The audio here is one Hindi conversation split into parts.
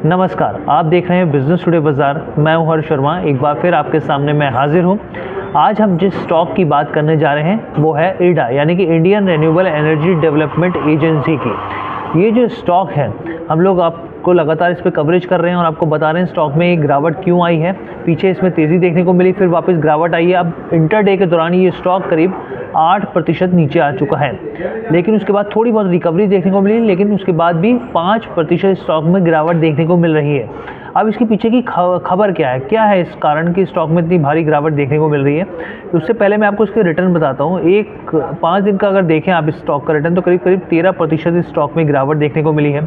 नमस्कार, आप देख रहे हैं बिजनेस टुडे बाजार। मैं हूं हर्ष शर्मा, एक बार फिर आपके सामने मैं हाजिर हूं। आज हम जिस स्टॉक की बात करने जा रहे हैं वो है IREDA यानी कि Indian renewable energy development agency की। ये जो स्टॉक है हम लोग आपको लगातार इस पर कवरेज कर रहे हैं और आपको बता रहे हैं स्टॉक में गिरावट क्यों आई है। पीछे इसमें तेज़ी देखने को मिली, फिर वापस गिरावट आई है। अब इंटरडे के दौरान ये स्टॉक करीब 8% नीचे आ चुका है, लेकिन उसके बाद थोड़ी बहुत रिकवरी देखने को मिली, लेकिन उसके बाद भी 5% स्टॉक में गिरावट देखने को मिल रही है। अब इसके पीछे की खबर क्या है इस कारण कि स्टॉक में इतनी भारी गिरावट देखने को मिल रही है। उससे पहले मैं आपको इसके रिटर्न बताता हूँ। 5 दिन का अगर देखें आप इस स्टॉक का रिटर्न, तो करीब 13% इस स्टॉक में गिरावट देखने को मिली है।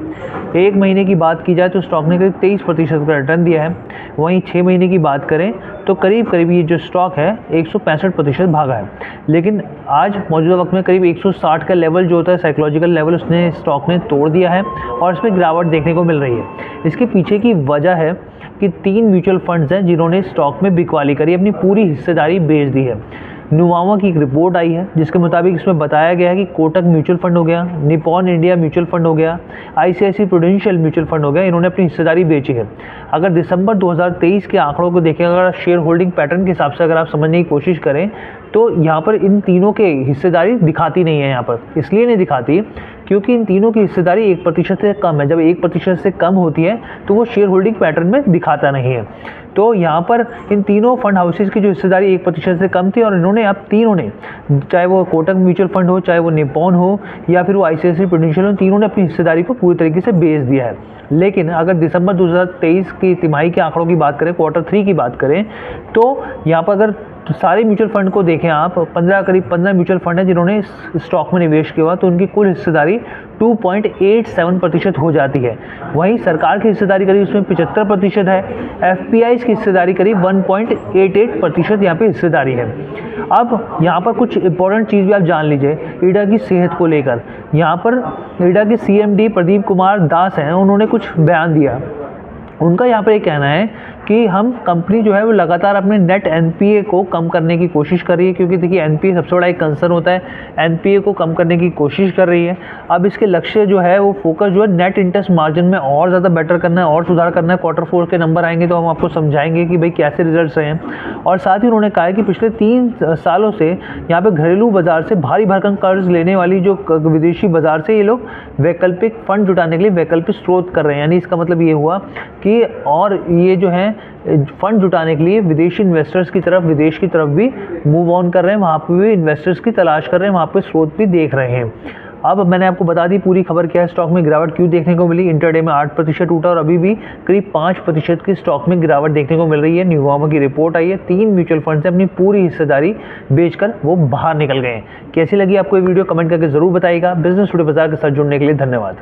1 महीने की बात की जाए तो स्टॉक ने करीब 23% का रिटर्न दिया है। वहीं 6 महीने की बात करें तो करीब ये जो स्टॉक है 165% भागा है। लेकिन आज मौजूदा वक्त में करीब 160 का लेवल जो होता है साइकोलॉजिकल लेवल, उसने स्टॉक ने तोड़ दिया है और इसमें गिरावट देखने को मिल रही है। इसके पीछे की वजह है कि 3 म्यूचुअल फंड्स हैं जिन्होंने स्टॉक में बिकवाली करी, अपनी पूरी हिस्सेदारी बेच दी है। नुवामा की एक रिपोर्ट आई है जिसके मुताबिक इसमें बताया गया है कि कोटक म्यूचुअल फंड हो गया, निपॉन इंडिया म्यूचुअल फंड हो गया, ICICI प्रूडेंशियल म्यूचुअल फंड हो गया, इन्होंने अपनी हिस्सेदारी बेची है। अगर दिसंबर 2023 के आंकड़ों को देखें, अगर शेयर होल्डिंग पैटर्न के हिसाब से अगर आप समझने की कोशिश करें तो यहाँ पर इन तीनों के हिस्सेदारी दिखाती नहीं है। यहाँ पर इसलिए नहीं दिखाती क्योंकि इन तीनों की हिस्सेदारी 1% से कम है। जब 1% से कम होती है तो वो शेयर होल्डिंग पैटर्न में दिखाता नहीं है। तो यहाँ पर इन तीनों फंड हाउसेस की जो हिस्सेदारी 1% से कम थी और इन्होंने अब तीनों ने, चाहे वो कोटक म्यूचुअल फंड हो, चाहे वो निपॉन हो या फिर वो ICICI प्रूडेंशियल हो, तीनों ने अपनी हिस्सेदारी को पूरी तरीके से बेच दिया है। लेकिन अगर दिसंबर 2023 की तिमाही के आंकड़ों की बात करें, Q3 की बात करें, तो यहाँ पर अगर सारे म्यूचुअल फंड को देखें आप, करीब 15 म्यूचुअल फंड हैं जिन्होंने स्टॉक में निवेश किया हुआ, तो उनकी कुल हिस्सेदारी 2.87% हो जाती है। वहीं सरकार की हिस्सेदारी करीब उसमें 75% है। FPIs की हिस्सेदारी करीब 1.88% यहाँ पे हिस्सेदारी है। अब यहाँ पर कुछ इंपॉर्टेंट चीज़ भी आप जान लीजिए IREDA की सेहत को लेकर। यहाँ पर IREDA के CMD प्रदीप कुमार दास हैं, उन्होंने कुछ बयान दिया। उनका यहाँ पर ये कहना है कि हम कंपनी जो है वो लगातार अपने नेट NPA को कम करने की कोशिश कर रही है, क्योंकि देखिए NPA सबसे बड़ा एक कंसर्न होता है। NPA को कम करने की कोशिश कर रही है। अब इसके लक्ष्य जो है वो फोकस जो है नेट इंटरेस्ट मार्जिन में और ज़्यादा बेटर करना है और सुधार करना है। Q4 के नंबर आएंगे तो हम आपको समझाएंगे कि भाई कैसे रिजल्ट्स रहे हैं। और साथ ही उन्होंने कहा है कि पिछले 3 सालों से यहाँ पर घरेलू बाजार से भारी भरकम कर्ज लेने वाली जो विदेशी बाजार से ये लोग वैकल्पिक फंड जुटाने के लिए वैकल्पिक स्रोत कर रहे हैं। यानी इसका मतलब ये हुआ कि और ये जो है फंड जुटाने के लिए विदेशी इन्वेस्टर्स की तरफ, विदेश की तरफ भी मूव ऑन कर रहे हैं, वहाँ पे भी इन्वेस्टर्स की तलाश कर रहे हैं, वहाँ पे स्रोत भी देख रहे हैं। अब मैंने आपको बता दी पूरी खबर क्या है, स्टॉक में गिरावट क्यों देखने को मिली। इंटरडे में 8% टूटा और अभी भी करीब 5% की स्टॉक में गिरावट देखने को मिल रही है। नुवामा की रिपोर्ट आई है, 3 म्यूचुअल फंड से अपनी पूरी हिस्सेदारी बेचकर वो बाहर निकल गए हैं। कैसी लगी आपको ये वीडियो कमेंट करके जरूर बताइएगा। बिजनेस टुडे बाजार के साथ जुड़ने के लिए धन्यवाद।